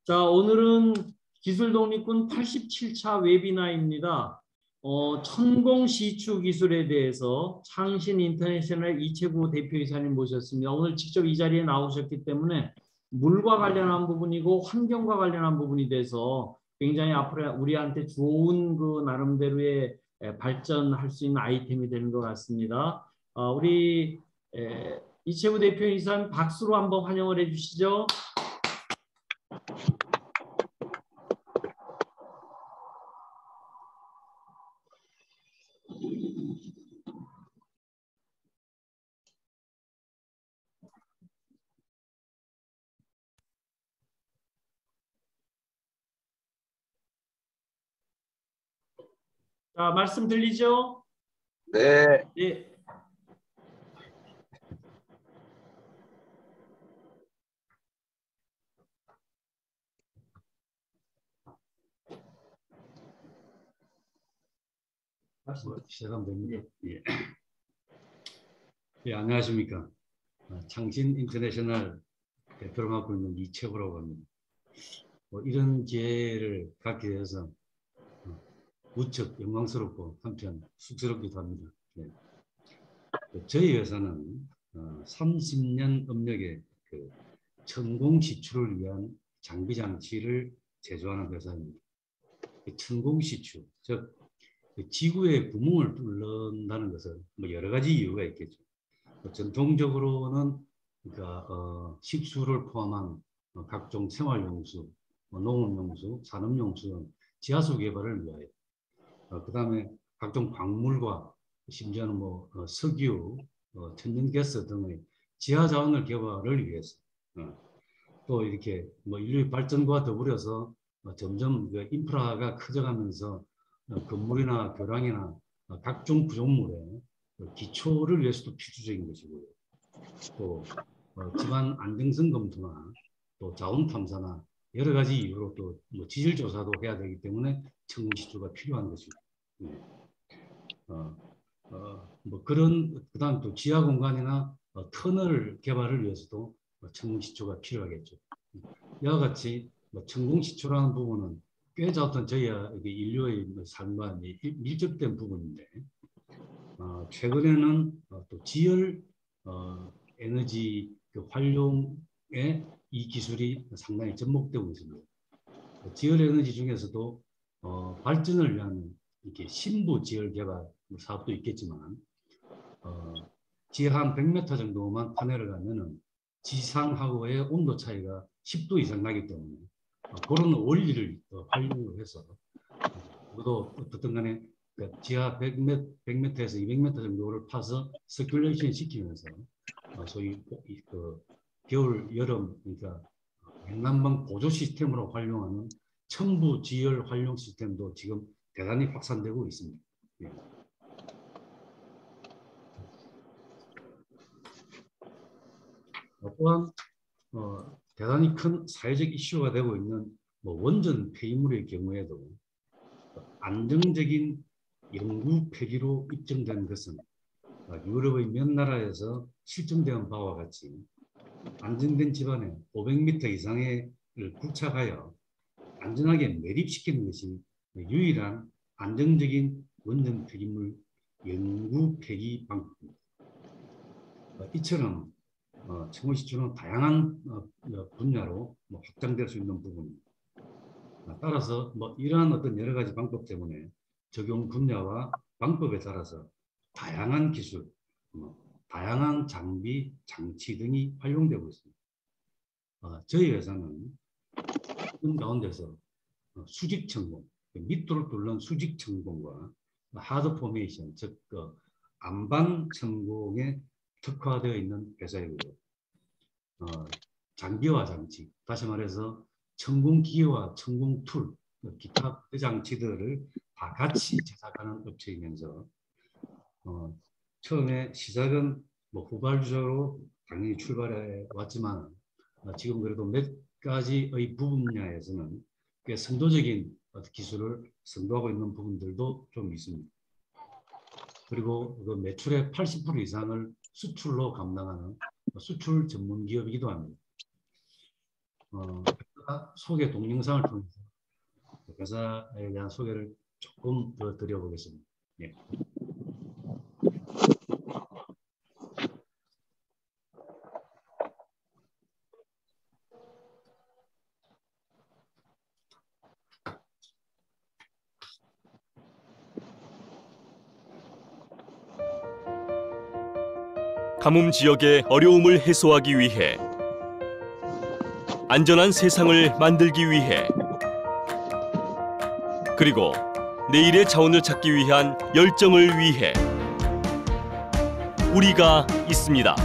자, 오늘은 기술독립군 87차 웨비나입니다. 천공시추 기술에 대해서 창신 인터내셔널 이채구 대표이사님 모셨습니다. 오늘 직접 이 자리에 나오셨기 때문에 물과 관련한 부분이고 환경과 관련한 부분이 돼서 굉장히 앞으로 우리한테 좋은 그 나름대로의 발전할 수 있는 아이템이 되는 것 같습니다. 우리 이채구 대표이사님 박수로 한번 환영을 해주시죠. 자, 말씀 들리죠? 네. 예. 시작하면 됩니다. 예. 예, 안녕하십니까. 창신 인터내셔널 대표를 맡고 있는 이채구라고 합니다. 이런 기회를 갖게 돼서 무척 영광스럽고 한편 쑥스럽기도 합니다. 네. 저희 회사는 30년 업력의 그 천공시추를 위한 장비장치를 제조하는 회사입니다. 천공시추, 즉 지구의 구멍을 뚫는다는 것은 뭐 여러 가지 이유가 있겠죠. 전통적으로는 그러니까 식수를 포함한 각종 생활용수, 농업용수, 산업용수, 지하수 개발을 위하여, 그다음에 각종 광물과 심지어는 뭐 석유, 천연가스 등의 지하자원을 개발을 위해서, 또 이렇게 뭐 인류의 발전과 더불어서 점점 그 인프라가 커져가면서 건물이나 교량이나 각종 구조물의 기초를 위해서도 필수적인 것이고요. 또 집안 안정성 검토나 또 자원 탐사나 여러 가지 이유로 또 뭐 지질 조사도 해야 되기 때문에 천공시추가 필요한 것이고, 네. 뭐 그런 그다음 또 지하 공간이나 터널 개발을 위해서도 천공시추가 필요하겠죠. 이와 같이 천공시추라는 부분은 꽤 어떤 저희 인류의 삶과 밀접된 부분인데, 최근에는 또 지열 에너지 그 활용에 이 기술이 상당히 접목되고 있습니다. 지열 에너지 중에서도 발전을 위한 이렇게 신부 지열 개발 사업도 있겠지만, 지하 한 100m 정도만 파내를 가면은 지상하고의 온도 차이가 10도 이상 나기 때문에 그런 원리를 활용을 해서 그것도 어떻든 간에 지하 100m에서 200m 정도를 파서 서큘레이션 시키면서 소위 그 겨울, 여름, 그러니까 냉난방 보조 시스템으로 활용하는 첨부 지열 활용 시스템도 지금 대단히 확산되고 있습니다. 예. 또한 대단히 큰 사회적 이슈가 되고 있는 뭐 원전 폐기물의 경우에도 안정적인 영구 폐기로 입증된 것은 유럽의 몇 나라에서 실증된 바와 같이 안정된 집안에 500m 이상을 부착하여 안전하게 매립시키는 것이 유일한 안정적인 원전 폐기물 영구 폐기 방법입니다. 이처럼 천공시추는 다양한 분야로 확장될 수 있는 부분입니다. 따라서 이러한 어떤 여러 가지 방법 때문에 적용 분야와 방법에 따라서 다양한 기술, 다양한 장비, 장치 등이 활용되고 있습니다. 저희 회사는 그 가운데서 수직 천공, 밑으로 뚫는 수직 천공과 하드 포메이션, 즉 안반 천공에 특화되어 있는 회사이고요. 장비와 장치, 다시 말해서 천공 기계와 천공 툴, 기타 장치들을 다 같이 제작하는 업체이면서 처음에 시작은 후발주자로 당연히 출발해 왔지만 지금 그래도 몇 가지의 분야에서는 꽤 선도적인 기술을 선도하고 있는 부분들도 좀 있습니다. 그리고 그 매출의 80% 이상을 수출로 감당하는 수출 전문 기업이기도 합니다. 소개 동영상을 통해서 회사에 대한 소개를 조금 더 드려보겠습니다. 예. 가뭄 지역의 어려움을 해소하기 위해, 안전한 세상을 만들기 위해, 그리고 내일의 자원을 찾기 위한 열정을 위해 우리가 있습니다.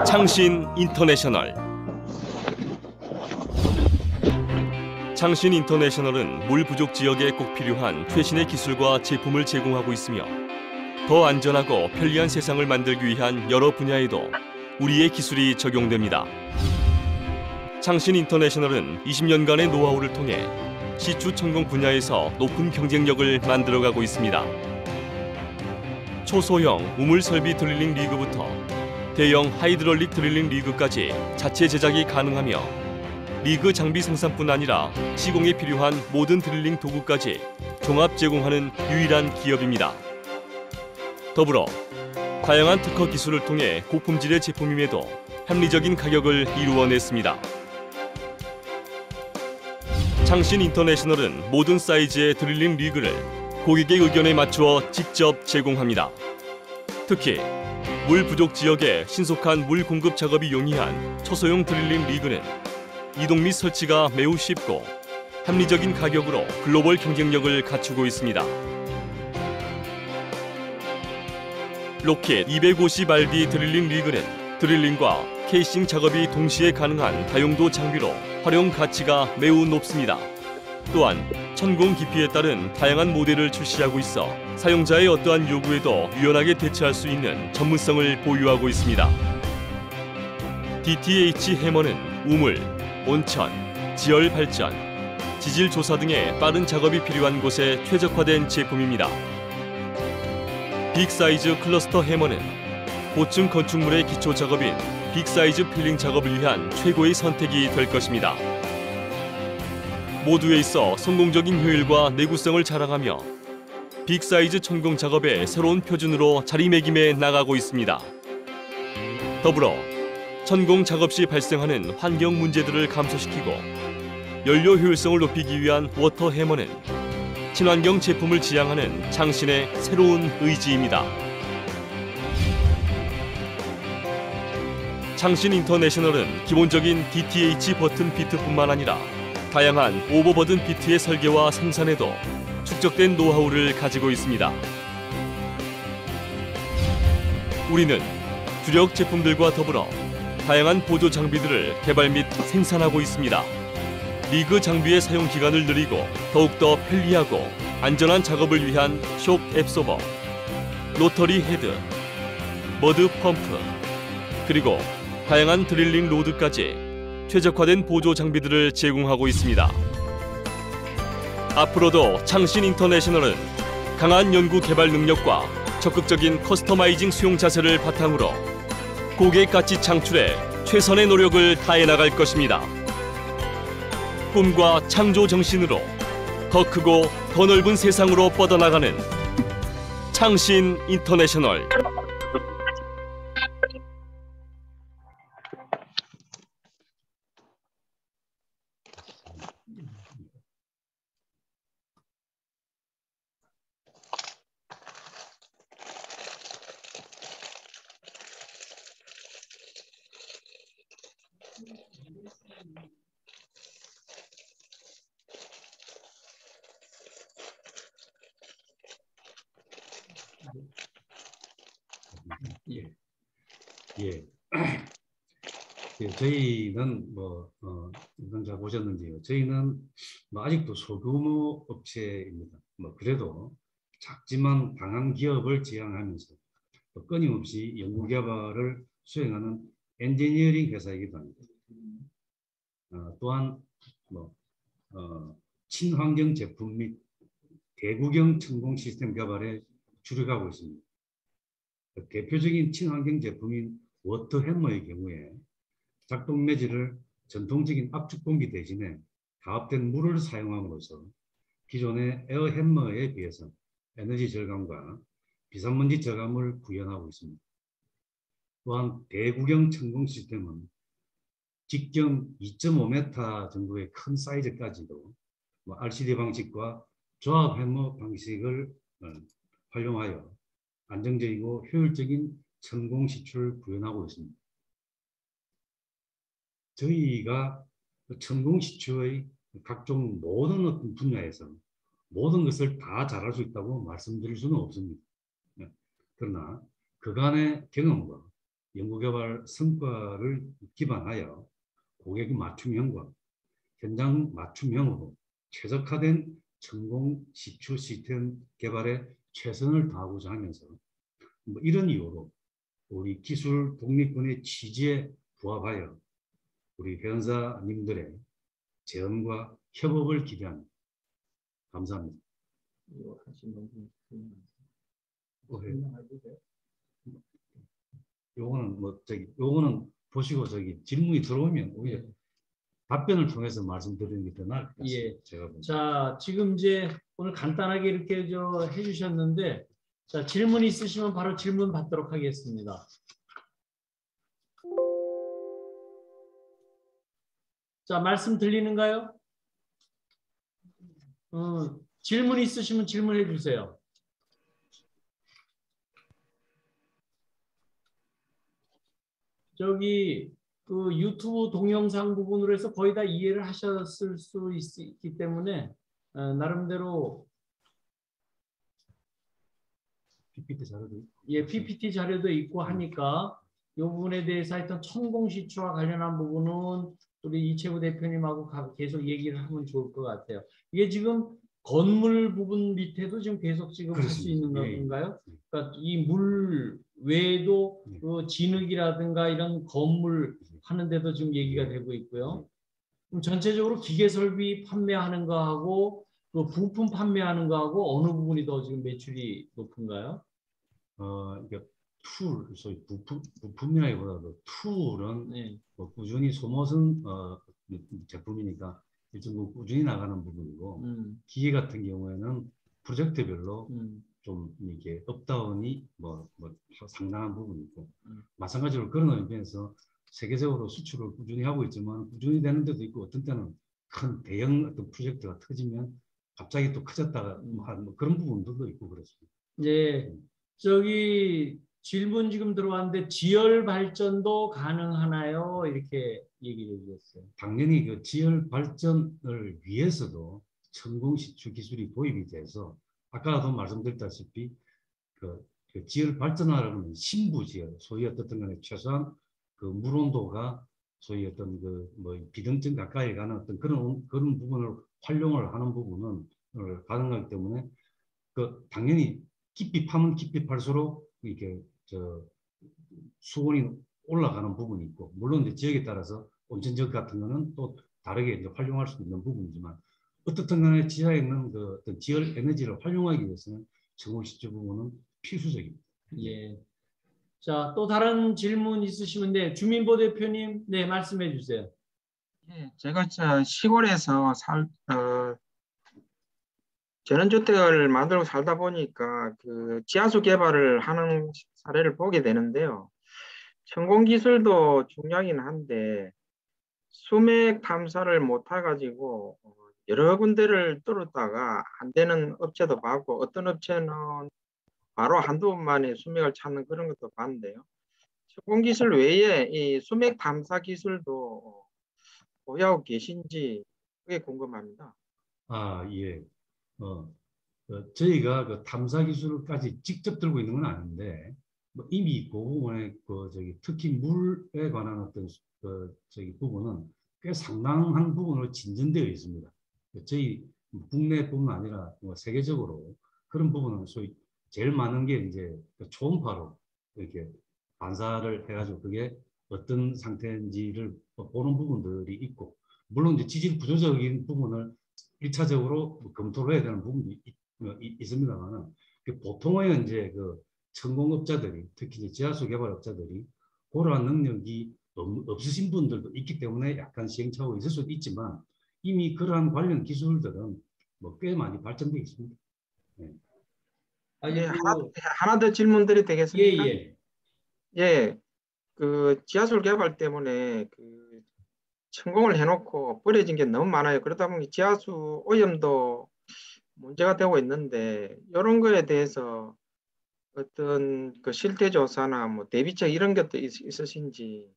창신 인터내셔널. 창신 인터내셔널은 물 부족 지역에 꼭 필요한 최신의 기술과 제품을 제공하고 있으며 더 안전하고 편리한 세상을 만들기 위한 여러 분야에도 우리의 기술이 적용됩니다. 창신 인터내셔널은 20년간의 노하우를 통해 시추 천공 분야에서 높은 경쟁력을 만들어가고 있습니다. 초소형 우물 설비 드릴링 리그부터 대형 하이드롤릭 드릴링 리그까지 자체 제작이 가능하며 리그 장비 생산뿐 아니라 시공에 필요한 모든 드릴링 도구까지 종합 제공하는 유일한 기업입니다. 더불어 다양한 특허 기술을 통해 고품질의 제품임에도 합리적인 가격을 이루어냈습니다. 창신 인터내셔널은 모든 사이즈의 드릴링 리그를 고객의 의견에 맞추어 직접 제공합니다. 특히 물 부족 지역에 신속한 물 공급 작업이 용이한 초소형 드릴링 리그는 이동 및 설치가 매우 쉽고 합리적인 가격으로 글로벌 경쟁력을 갖추고 있습니다. 로켓 250RD 드릴링 리그는 드릴링과 케이싱 작업이 동시에 가능한 다용도 장비로 활용 가치가 매우 높습니다. 또한 천공 깊이에 따른 다양한 모델을 출시하고 있어 사용자의 어떠한 요구에도 유연하게 대처할 수 있는 전문성을 보유하고 있습니다. DTH 해머는 우물, 온천, 지열 발전, 지질 조사 등의 빠른 작업이 필요한 곳에 최적화된 제품입니다. 빅사이즈 클러스터 해머는 고층 건축물의 기초 작업인 빅사이즈 필링 작업을 위한 최고의 선택이 될 것입니다. 모두에 있어 성공적인 효율과 내구성을 자랑하며 빅사이즈 천공 작업의 새로운 표준으로 자리매김해 나가고 있습니다. 더불어 천공 작업 시 발생하는 환경 문제들을 감소시키고 연료 효율성을 높이기 위한 워터 해머는 친환경 제품을 지향하는 창신의 새로운 의지입니다. 창신 인터내셔널은 기본적인 DTH 버튼 비트뿐만 아니라 다양한 오버 버튼 비트의 설계와 생산에도 축적된 노하우를 가지고 있습니다. 우리는 주력 제품들과 더불어 다양한 보조 장비들을 개발 및 생산하고 있습니다. 리그 장비의 사용 기간을 늘리고 더욱더 편리하고 안전한 작업을 위한 쇼크 앱소버, 로터리 헤드, 머드 펌프, 그리고 다양한 드릴링 로드까지 최적화된 보조 장비들을 제공하고 있습니다. 앞으로도 창신 인터내셔널은 강한 연구 개발 능력과 적극적인 커스터마이징 수용 자세를 바탕으로 고객 가치 창출에 최선의 노력을 다해 나갈 것입니다. 꿈과 창조 정신으로 더 크고 더 넓은 세상으로 뻗어나가는 창신 인터내셔널. 예. 예. 예, 저희는 이건 잘 보셨는지요. 저희는 아직도 소규모 업체입니다. 그래도 작지만 강한 기업을 지향하면서 또 끊임없이 연구 개발을 수행하는 엔지니어링 회사이기도 합니다. 또한 친환경 제품 및 대구경 천공 시스템 개발에 주력하고 있습니다. 대표적인 친환경 제품인 워터햄머의 경우에 작동 매질을 전통적인 압축 공기 대신에 가압된 물을 사용함으로써 기존의 에어햄머에 비해서 에너지 절감과 비산먼지 저감을 구현하고 있습니다. 또한 대구경 천공 시스템은 직경 2.5m 정도의 큰 사이즈까지도 RCD 방식과 조합 해머 방식을 활용하여 안정적이고 효율적인 천공 시추를 구현하고 있습니다. 저희가 천공 시추의 각종 모든 어떤 분야에서 모든 것을 다 잘할 수 있다고 말씀드릴 수는 없습니다. 그러나 그간의 경험과 연구개발 성과를 기반하여 고객 맞춤형과 현장 맞춤형으로 최적화된 천공 시추 시스템 개발에 최선을 다하고자 하면서 이런 이유로 우리 기술 독립군의 취지에 부합하여 우리 회원사님들의 제언과 협업을 기대합니다. 감사합니다. 요거는 보시고 질문이 들어오면 오히려 답변을 통해서 말씀드리는 게 더 나을 것 같습니다. 예. 제가 보면. 자, 지금 이제 오늘 간단하게 이렇게 해주셨는데, 자, 질문 있으시면 바로 질문 받도록 하겠습니다. 자, 말씀 들리는가요? 질문 있으시면 질문해 주세요. 저기 그 유튜브 동영상 부분으로 해서 거의 다 이해를 하셨을 수 있기 때문에 나름대로 PPT 자료도 있고. 예, PPT 자료도 있고 하니까 이 부분에 대해서 하여튼 천공 시추와 관련한 부분은 우리 이채구 대표님하고 계속 얘기를 하면 좋을 것 같아요. 이게 지금 건물 부분 밑에도 지금 계속 지금 할 수 있는 건가요? 그러니까 이 물 외에도 그 진흙이라든가 이런 건물 하는데도 지금 얘기가 되고 있고요. 그럼 전체적으로 기계 설비 판매하는 거하고 그 부품 판매하는 거하고 어느 부분이 더 지금 매출이 높은가요? 이게 소위 부품이라기보다도 툴은 네. 꾸준히 소모성 제품이니까 일정 꾸준히 나가는 부분이고 기계 같은 경우에는 프로젝트별로 좀 이게 업다운이 상당한 부분이 있고 마찬가지로 그런 의미에서 세계적으로 수출을 꾸준히 하고 있지만 꾸준히 되는 데도 있고 어떤 때는 큰 대형 어떤 프로젝트가 터지면 갑자기 또 커졌다가 그런 부분들도 있고 그렇습니다. 네, 저기 질문 지금 들어왔는데 지열 발전도 가능하나요? 이렇게 얘기해 주셨어요. 당연히 그 지열 발전을 위해서도 천공 시추 기술이 도입이 돼서 아까도 말씀드렸다시피 그 지열 발전하려면 신부 지열, 소위 어떻든 간에 최소한 그 물 온도가 소위 어떤 비등증 가까이 가는 어떤 그런 부분을 활용을 하는 부분은 가능하기 때문에 당연히 깊이 파면 깊이 팔수록 이렇게 수온이 올라가는 부분이 있고 물론 이제 지역에 따라서 온천 지역 같은 거는 또 다르게 이제 활용할 수 있는 부분이지만 어떻든 간에 지하에 있는 그 어떤 지열 에너지를 활용하기 위해서는 천공 시추 부분은 필수적입니다. 예. 자, 또 다른 질문 있으시면 네, 주민보 대표님, 네, 말씀해 주세요. 예, 제가 시골에서 전원주택을 만들고 살다 보니까 그 지하수 개발을 하는 사례를 보게 되는데요. 천공 기술도 중요하긴 한데 수맥 탐사를 못 해가지고 여러 군데를 뚫었다가 안 되는 업체도 봤고 어떤 업체는 바로 한두 번 만에 수맥을 찾는 그런 것도 봤는데요. 천공 기술 외에 이 수맥 탐사 기술도 보유하고 계신지 그게 궁금합니다. 예. 저희가 그 탐사 기술까지 직접 들고 있는 건 아닌데 이미 그 부분에 특히 물에 관한 어떤 부분은 꽤 상당한 부분으로 진전되어 있습니다. 저희 국내뿐만 아니라 세계적으로 그런 부분은 소위 제일 많은 게 이제 초음파로 이렇게 반사를 해가지고 그게 어떤 상태인지를 보는 부분들이 있고 물론 이제 지질 구조적인 부분을 1차적으로 검토를 해야 되는 부분이 있습니다만은 보통의 이제 천공업자들이 특히 이제 지하수 개발업자들이 그러한 능력이 없으신 분들도 있기 때문에 약간 시행착오가 있을 수도 있지만 이미 그러한 관련 기술들은 뭐 꽤 많이 발전되어 있습니다. 네. 아니 예, 그 하나 더 질문드려도 되겠습니까? 예예. 예, 그 지하수 개발 때문에 그 성공을 해놓고 버려진 게 너무 많아요. 그러다 보니 지하수 오염도 문제가 되고 있는데 이런 거에 대해서 어떤 그 실태 조사나 뭐 대비책 이런 것도 있으신지.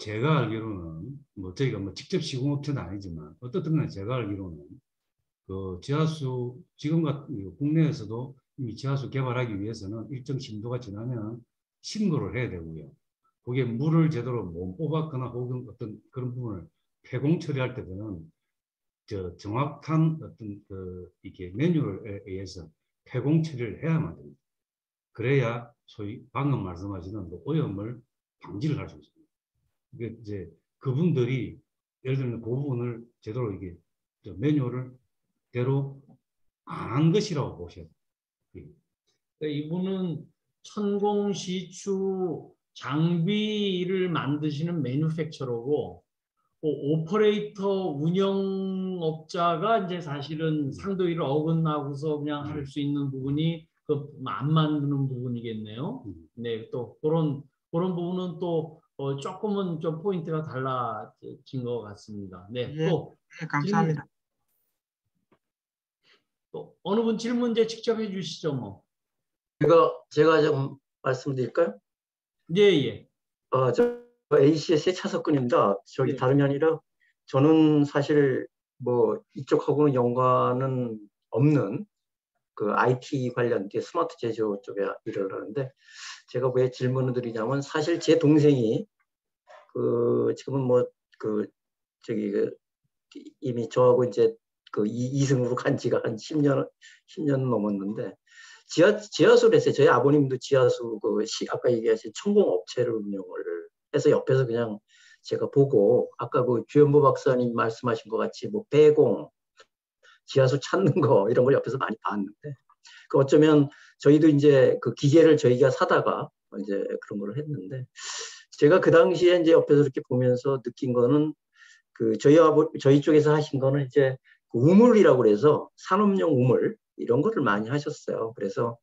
제가 알기로는 뭐 저희가 뭐 직접 시공업체는 아니지만 어떻든 간에 제가 알기로는 그 지하수 지금 같은 국내에서도 이미 지하수 개발하기 위해서는 일정 심도가 지나면 신고를 해야 되고요. 거기에 물을 제대로 못 뽑았거나 혹은 어떤 그런 부분을 폐공 처리할 때는 정확한 어떤 이게 매뉴얼에 의해서 폐공 처리를 해야만 됩니다. 그래야 소위 방금 말씀하시는 뭐 오염을 방지를 할 수 있습니다. 이게 이제 그분들이 예를 들면 그 부분을 제대로 이게 매뉴얼을 대로 안 한 것이라고 보셔야 돼요. 그러니까 이분은 천공시추 장비를 만드시는 매뉴팩처러고 오퍼레이터 운영업자가 이제 사실은 상도위를 어긋나고서 그냥 할 수 있는 부분이 그 안 만드는 부분이겠네요. 네, 또 그런 부분은 또 조금은 좀 포인트가 달라진 것 같습니다. 네, 예, 또 예, 감사합니다. 또 어느 분 질문 이제 직접 해주시죠, 뭐. 제가 좀 말씀드릴까요? 예, 예. 저 A씨의 세차석근입니다. 저기 네. 다름이 아니라 저는 사실 뭐 이쪽하고는 연관은 없는 그 IT 관련 스마트 제조 쪽에 일을 하는데 제가 왜 질문을 드리냐면 사실 제 동생이 그 지금은 뭐 그 저기 이미 저하고 이제 그 이승으로 간 지가 한 10년 넘었는데 지하수를 했어요. 저희 아버님도 지하수 아까 얘기하신 천공업체를 운영을 해서 옆에서 그냥 제가 보고 아까 그 주연보 박사님 말씀하신 것 같이 뭐 배공, 지하수 찾는 거 이런 걸 옆에서 많이 봤는데 그 어쩌면 저희도 이제 그 기계를 저희가 사다가 이제 그런 걸 했는데 제가 그 당시에 이제 옆에서 이렇게 보면서 느낀 거는 그 저희 쪽에서 하신 거는 이제 그 우물이라고 그래서 산업용 우물 이런 거를 많이 하셨어요. 그래서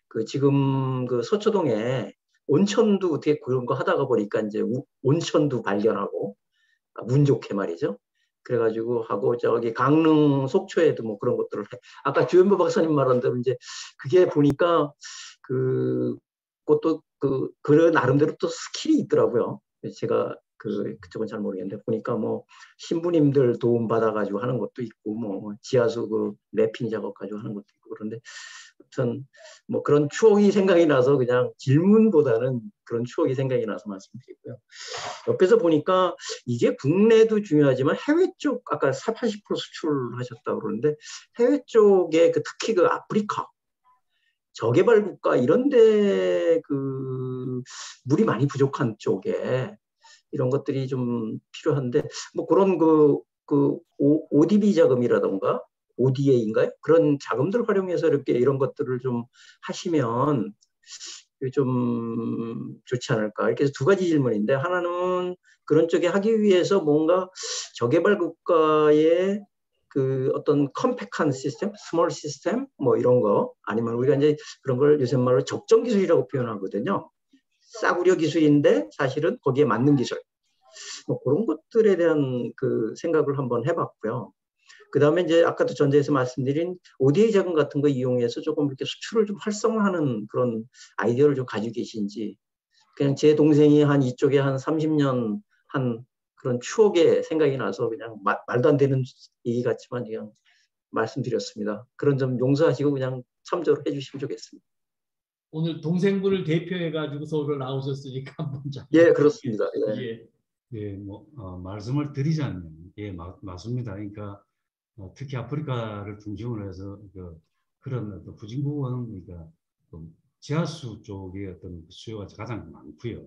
그 지금 그 서초동에 온천도 어떻게 그런 거 하다가 보니까 이제 온천도 발견하고 운 좋게 말이죠. 그래가지고 하고 저기 강릉 속초에도 뭐 그런 것들을 해. 아까 주연보 박사님 말한 대로 이제 그게 보니까 그것도 그런 나름대로 또 스킬이 있더라고요. 제가 그쪽은 잘 모르겠는데 보니까 뭐 신부님들 도움 받아가지고 하는 것도 있고 뭐 지하수 그 랩핑 작업 가지고 하는 것도 있고 그런데 아무튼 뭐 그런 추억이 생각이 나서 그냥 질문보다는 그런 추억이 생각이 나서 말씀드리고요. 옆에서 보니까 이게 국내도 중요하지만 해외 쪽 아까 80% 수출하셨다고 그러는데 해외 쪽에 특히 그 아프리카 저개발 국가 이런데 그 물이 많이 부족한 쪽에 이런 것들이 좀 필요한데 뭐 그런 ODB 자금이라던가 ODA인가요? 그런 자금들 활용해서 이렇게 이런 것들을 좀 하시면 좀 좋지 않을까. 이렇게 해서 두 가지 질문인데 하나는 그런 쪽에 하기 위해서 뭔가 저개발 국가의 그 어떤 컴팩한 시스템, 스몰 시스템 뭐 이런 거 아니면 우리가 이제 그런 걸 요새 말로 적정 기술이라고 표현하거든요. 싸구려 기술인데 사실은 거기에 맞는 기술. 뭐 그런 것들에 대한 그 생각을 한번 해봤고요. 그 다음에 이제 아까도 전제에서 말씀드린 ODA 자금 같은 거 이용해서 조금 이렇게 수출을 좀 활성화하는 그런 아이디어를 좀 가지고 계신지 그냥 제 동생이 한 이쪽에 한 30년 한 그런 추억의 생각이 나서 그냥 말도 안 되는 얘기 같지만 그냥 말씀드렸습니다. 그런 점 용서하시고 그냥 참조를 해주시면 좋겠습니다. 오늘 동생분을 대표해가지고 서울 나오셨으니까 한번 예, 그렇습니다. 예. 예. 예, 뭐 말씀을 드리자면 예, 맞습니다. 그러니까 특히 아프리카를 중심으로 해서 그런 어떤 후진국은 그러니까 지하수 쪽의 어떤 수요가 가장 많고요.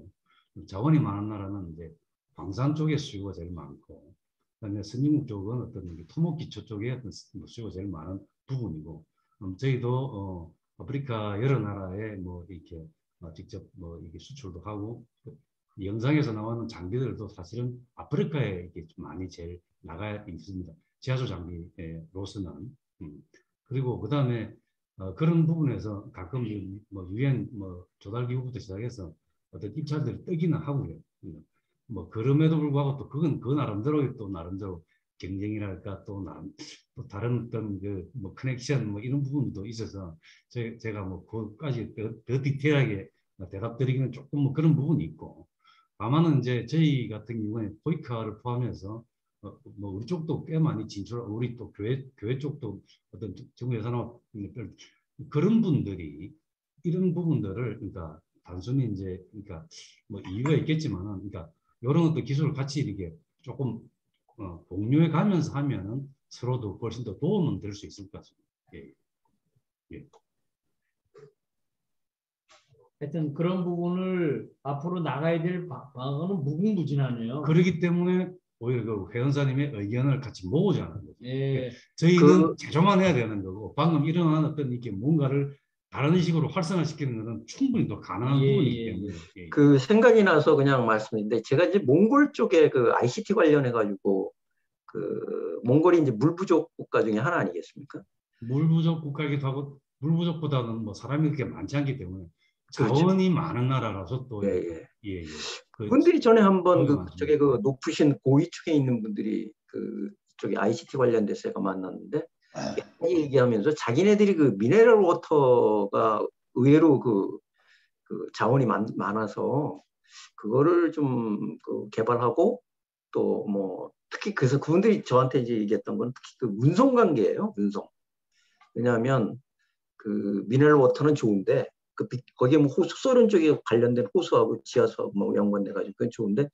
자원이 많은 나라는 이제 광산 쪽의 수요가 제일 많고, 그다음에 선진국 쪽은 어떤 토목 기초 쪽의 어떤 수요가 제일 많은 부분이고, 저희도 아프리카 여러 나라에 뭐 이렇게 직접 뭐 이게 수출도 하고 영상에서 나오는 장비들도 사실은 아프리카에 이렇게 좀 많이 제일 나가 있습니다. 지하수 장비로서는. 그리고 그 다음에 그런 부분에서 가끔 뭐 유엔 뭐 조달기구부터 시작해서 어떤 입찰들이 뜨기는 하고요. 뭐 그럼에도 불구하고 또 그건 그 나름대로 또 나름대로 경쟁이랄까 또 다른 어떤 그 뭐 커넥션 뭐 이런 부분도 있어서 제가 뭐 그까지 더 디테일하게 대답드리기는 조금 뭐 그런 부분이 있고, 다만은 이제 저희 같은 경우에 포이카를 포함해서 뭐 우리 쪽도 꽤 많이 우리 또 교회 쪽도 어떤 정부예산업 그런 분들이 이런 부분들을 그러니까 단순히 이제 그러니까 뭐 이유가 있겠지만은 그러니까 이런 어떤 기술을 같이 이렇게 조금 공유해 가면서 하면은 서로도 훨씬 더 도움은 될 수 있을 것 같습니다. 예. 예. 하여튼 그런 부분을 앞으로 나가야 될 방안은 무궁무진하네요. 그렇기 때문에 오히려 그 회원사님의 의견을 같이 모으자는 거죠. 예. 저희는 제조만 해야 되는 거고 방금 일어난 어떤 이렇게 뭔가를 다른 식으로 활성화시키는 것은 충분히 또 가능한 부분이기 때문에. 그 생각이 나서 그냥 말씀인데 제가 이제 몽골 쪽에 그 ICT 관련해 가지고 그 몽골이 이제 물 부족 국가 중에 하나 아니겠습니까? 물 부족 국가이기도 하고 물 부족보다는 뭐 사람이 그렇게 많지 않기 때문에 자원이 그렇죠. 많은 나라라서 또 그분들이 전에 한번 그쪽에 그 높으신 고위 층에 있는 분들이 그 쪽에 ICT 관련돼서 제가 만났는데 얘기하면서 자기네들이 그 미네랄 워터가 의외로 그 자원이 많아서 그거를 좀 그 개발하고 또 뭐 특히 그래서 그분들이 저한테 이제 얘기했던 건 특히 그 운송 관계예요. 운송. 왜냐하면 그 미네랄 워터는 좋은데 거기에 뭐 속소련 쪽에 관련된 호수하고 지하수하고 뭐 연관돼가지고 그건 좋은데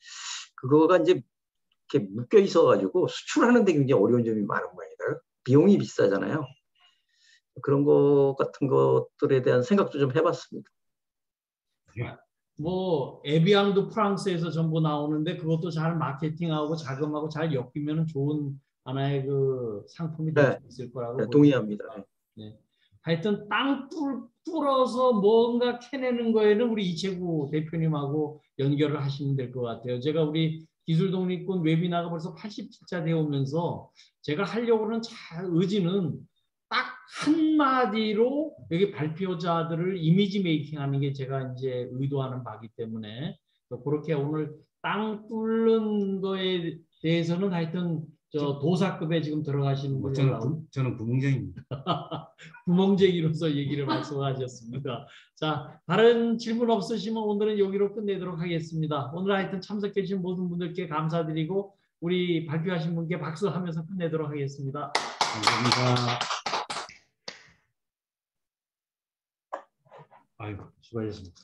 그거가 이제 이렇게 묶여 있어가지고 수출하는 데 굉장히 어려운 점이 많은 모양이다. 비용이 비싸잖아요. 그런 것 같은 것들에 대한 생각도 좀 해봤습니다. 뭐 에비앙도 프랑스에서 전부 나오는데 그것도 잘 마케팅하고 자금하고 잘 엮이면 좋은 하나의 그 상품이 될 수 있을 거라고 동의합니다. 네. 하여튼 땅 뚫어서 뭔가 캐내는 거에는 우리 이채구 대표님하고 연결을 하시면 될 것 같아요. 제가 우리 기술독립군 웨비나가 벌써 87차 되어 오면서 제가 하려고 하는 의지는 딱 한마디로 여기 발표자들을 이미지 메이킹하는 게 제가 이제 의도하는 바기 때문에 그렇게 오늘 땅 뚫는 거에 대해서는 하여튼 저 도사급에 지금 들어가시는 분이 저는 구멍쟁이입니다. 구멍쟁이로서 얘기를 말씀하셨습니다. 자, 다른 질문 없으시면 오늘은 여기로 끝내도록 하겠습니다. 오늘 하여튼 참석해 주신 모든 분들께 감사드리고 우리 발표하신 분께 박수하면서 끝내도록 하겠습니다. 감사합니다. 아이고, 수고하셨습니다.